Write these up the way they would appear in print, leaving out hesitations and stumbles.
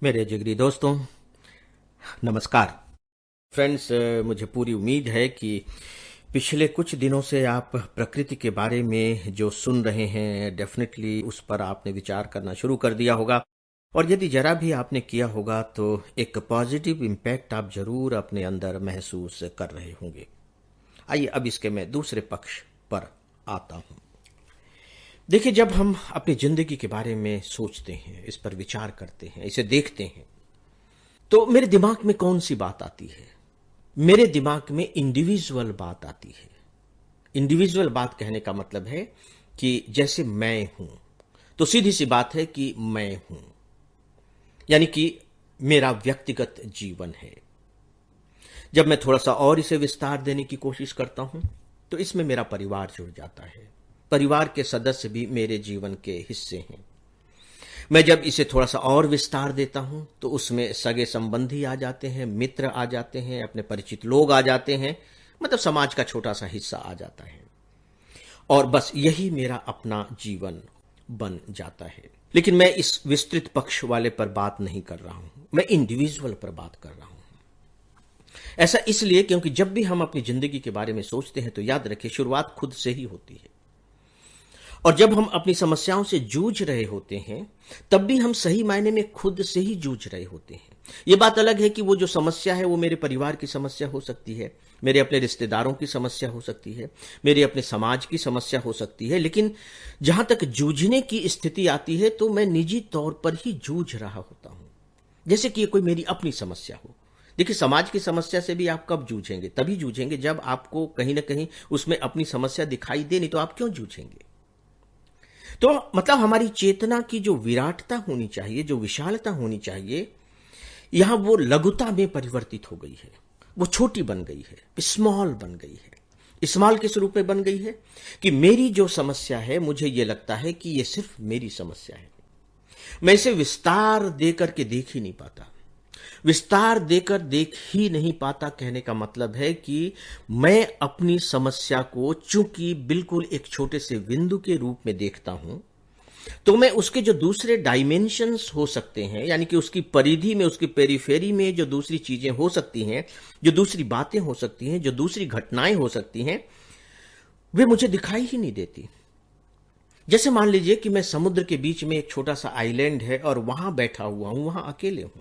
मेरे जिगरी दोस्तों, नमस्कार। फ्रेंड्स, मुझे पूरी उम्मीद है कि पिछले कुछ दिनों से आप प्रकृति के बारे में जो सुन रहे हैं, डेफिनेटली उस पर आपने विचार करना शुरू कर दिया होगा। और यदि जरा भी आपने किया होगा तो एक पॉजिटिव इम्पैक्ट आप जरूर अपने अंदर महसूस कर रहे होंगे। आइए अब इसके मैं दूसरे पक्ष पर आता हूं। देखिए, जब हम अपनी जिंदगी के बारे में सोचते हैं, इस पर विचार करते हैं, इसे देखते हैं, तो मेरे दिमाग में कौन सी बात आती है? मेरे दिमाग में इंडिविजुअल बात आती है। इंडिविजुअल बात कहने का मतलब है कि जैसे मैं हूं, तो सीधी सी बात है कि मैं हूं, यानी कि मेरा व्यक्तिगत जीवन है। जब मैं थोड़ा सा और इसे विस्तार देने की कोशिश करता हूं, तो इसमें मेरा परिवार जुड़ जाता है। परिवार के सदस्य भी मेरे जीवन के हिस्से हैं। मैं जब इसे थोड़ा सा और विस्तार देता हूं, तो उसमें सगे संबंधी आ जाते हैं, मित्र आ जाते हैं, अपने परिचित लोग आ जाते हैं, मतलब समाज का छोटा सा हिस्सा आ जाता है। और बस यही मेरा अपना जीवन बन जाता है। लेकिन मैं इस विस्तृत पक्ष वाले पर बात नहीं कर रहा हूं, मैं इंडिविजुअल पर बात कर रहा हूं। ऐसा इसलिए क्योंकि जब भी हम अपनी जिंदगी के बारे में सोचते हैं, तो याद रखिए, शुरुआत खुद से ही होती है। और जब हम अपनी समस्याओं से जूझ रहे होते हैं, तब भी हम सही मायने में खुद से ही जूझ रहे होते हैं। यह बात अलग है कि वो जो समस्या है वो मेरे परिवार की समस्या हो सकती है, मेरे अपने रिश्तेदारों की समस्या हो सकती है, मेरे अपने समाज की समस्या हो सकती है। लेकिन जहां तक जूझने की स्थिति आती है, तो मैं निजी तौर पर ही जूझ रहा होता हूं, जैसे कि ये कोई मेरी अपनी समस्या हो। देखिए, समाज की समस्या से भी आप कब जूझेंगे? तभी जूझेंगे जब आपको कहीं ना कहीं उसमें अपनी समस्या दिखाई दे, नहीं तो आप क्यों जूझेंगे? तो मतलब हमारी चेतना की जो विराटता होनी चाहिए, जो विशालता होनी चाहिए, यहां वो लघुता में परिवर्तित हो गई है। वो छोटी बन गई है, स्मॉल बन गई है। स्मॉल किस रूप में बन गई है? कि मेरी जो समस्या है, मुझे ये लगता है कि ये सिर्फ मेरी समस्या है। मैं इसे विस्तार देकर के देख ही नहीं पाता। विस्तार देकर देख ही नहीं पाता कहने का मतलब है कि मैं अपनी समस्या को चूंकि बिल्कुल एक छोटे से बिंदु के रूप में देखता हूं, तो मैं उसके जो दूसरे डायमेंशंस हो सकते हैं, यानी कि उसकी परिधि में, उसकी पेरिफेरी में जो दूसरी चीजें हो सकती हैं, जो दूसरी बातें हो सकती हैं, जो दूसरी घटनाएं हो सकती हैं, वे मुझे दिखाई ही नहीं देती। जैसे मान लीजिए कि मैं समुद्र के बीच में, एक छोटा सा आइलैंड है और वहां बैठा हुआ हूं, वहां अकेले हूं,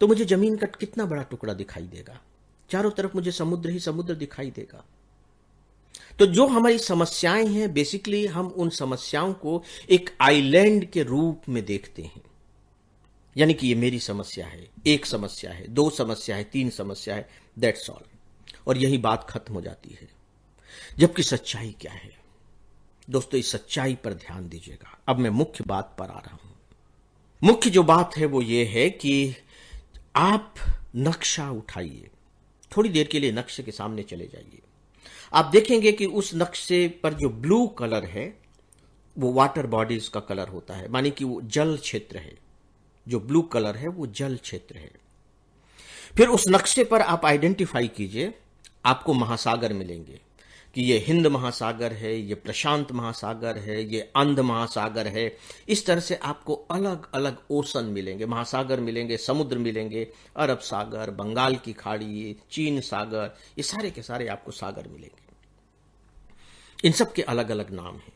तो मुझे जमीन का कितना बड़ा टुकड़ा दिखाई देगा? चारों तरफ मुझे समुद्र ही समुद्र दिखाई देगा। तो जो हमारी समस्याएं हैं, बेसिकली हम उन समस्याओं को एक आइलैंड के रूप में देखते हैं। यानी कि ये मेरी समस्या है, एक समस्या है, दो समस्या है, तीन समस्या है, दैट्स ऑल। और यही बात खत्म हो जाती है। जबकि सच्चाई क्या है दोस्तों? इस सच्चाई पर ध्यान दीजिएगा। अब मैं मुख्य बात पर आ रहा हूं। मुख्य जो बात है वो ये है कि आप नक्शा उठाइए, थोड़ी देर के लिए नक्शे के सामने चले जाइए। आप देखेंगे कि उस नक्शे पर जो ब्लू कलर है, वो वाटर बॉडीज का कलर होता है, मानी कि वो जल क्षेत्र है। जो ब्लू कलर है वो जल क्षेत्र है। फिर उस नक्शे पर आप आइडेंटिफाई कीजिए, आपको महासागर मिलेंगे कि ये हिंद महासागर है, ये प्रशांत महासागर है, ये अंध महासागर है। इस तरह से आपको अलग अलग ओशन मिलेंगे, महासागर मिलेंगे, समुद्र मिलेंगे, अरब सागर, बंगाल की खाड़ी, चीन सागर, ये सारे के सारे आपको सागर मिलेंगे। इन सब के अलग अलग नाम हैं,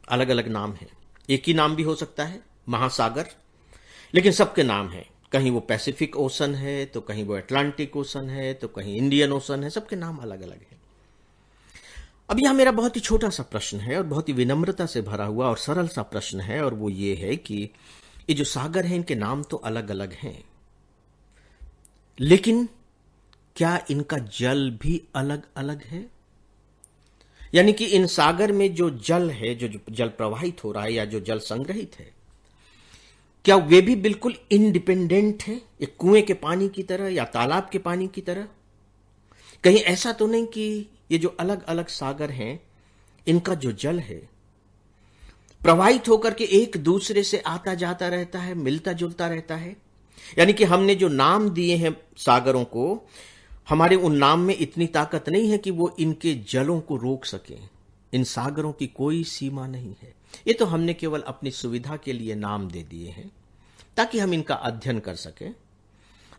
अलग अलग नाम हैं। एक ही नाम भी हो सकता है, महासागर, लेकिन सबके नाम हैं। कहीं वो पैसिफिक ओशन है, तो कहीं वो अटलांटिक ओशन है, तो कहीं इंडियन ओशन है, सबके नाम अलग अलग हैं। अब यहां मेरा बहुत ही छोटा सा प्रश्न है, और बहुत ही विनम्रता से भरा हुआ और सरल सा प्रश्न है, और वो ये है कि ये जो सागर हैं, इनके नाम तो अलग अलग हैं, लेकिन क्या इनका जल भी अलग अलग है? यानी कि इन सागर में जो जल है, जो जल प्रवाहित हो रहा है या जो जल संग्रहित है, क्या वे भी बिल्कुल इंडिपेंडेंट है, एक कुएं के पानी की तरह या तालाब के पानी की तरह? कहीं ऐसा तो नहीं कि ये जो अलग अलग सागर हैं, इनका जो जल है प्रवाहित होकर के एक दूसरे से आता जाता रहता है, मिलता जुलता रहता है? यानी कि हमने जो नाम दिए हैं सागरों को, हमारे उन नाम में इतनी ताकत नहीं है कि वो इनके जलों को रोक सकें। इन सागरों की कोई सीमा नहीं है। ये तो हमने केवल अपनी सुविधा के लिए नाम दे दिए हैं। ताकि हम इनका अध्ययन कर सकें।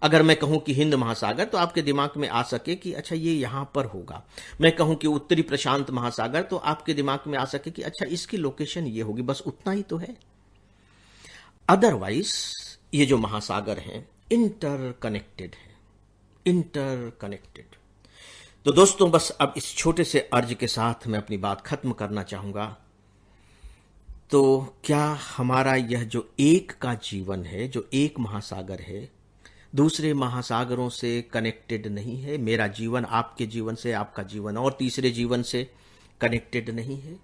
अगर मैं कहूं कि हिंद महासागर तो आपके दिमाग में आ सके कि अच्छा ये यहां पर होगा। मैं कहूं कि उत्तरी प्रशांत महासागर तो आपके दिमाग में आ सके कि अच्छा इसकी लोकेशन ये होगी। बस उतना ही तो है। अदरवाइज ये जो महासागर हैं इंटरकनेक्टेड है, इंटरकनेक्टेड। तो दोस्तों बस अब इस छोटे से अर्ज के साथ मैं अपनी बात खत्म करना चाहूंगा। तो क्या हमारा यह जो एक का जीवन है, जो एक महासागर है, दूसरे महासागरों से कनेक्टेड नहीं है? मेरा जीवन आपके जीवन से, आपका जीवन और तीसरे जीवन से कनेक्टेड नहीं है?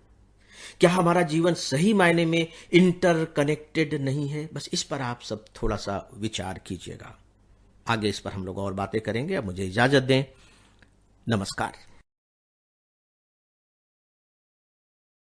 क्या हमारा जीवन सही मायने में इंटरकनेक्टेड नहीं है? बस इस पर आप सब थोड़ा सा विचार कीजिएगा। आगे इस पर हम लोग और बातें करेंगे। अब मुझे इजाजत दें। नमस्कार।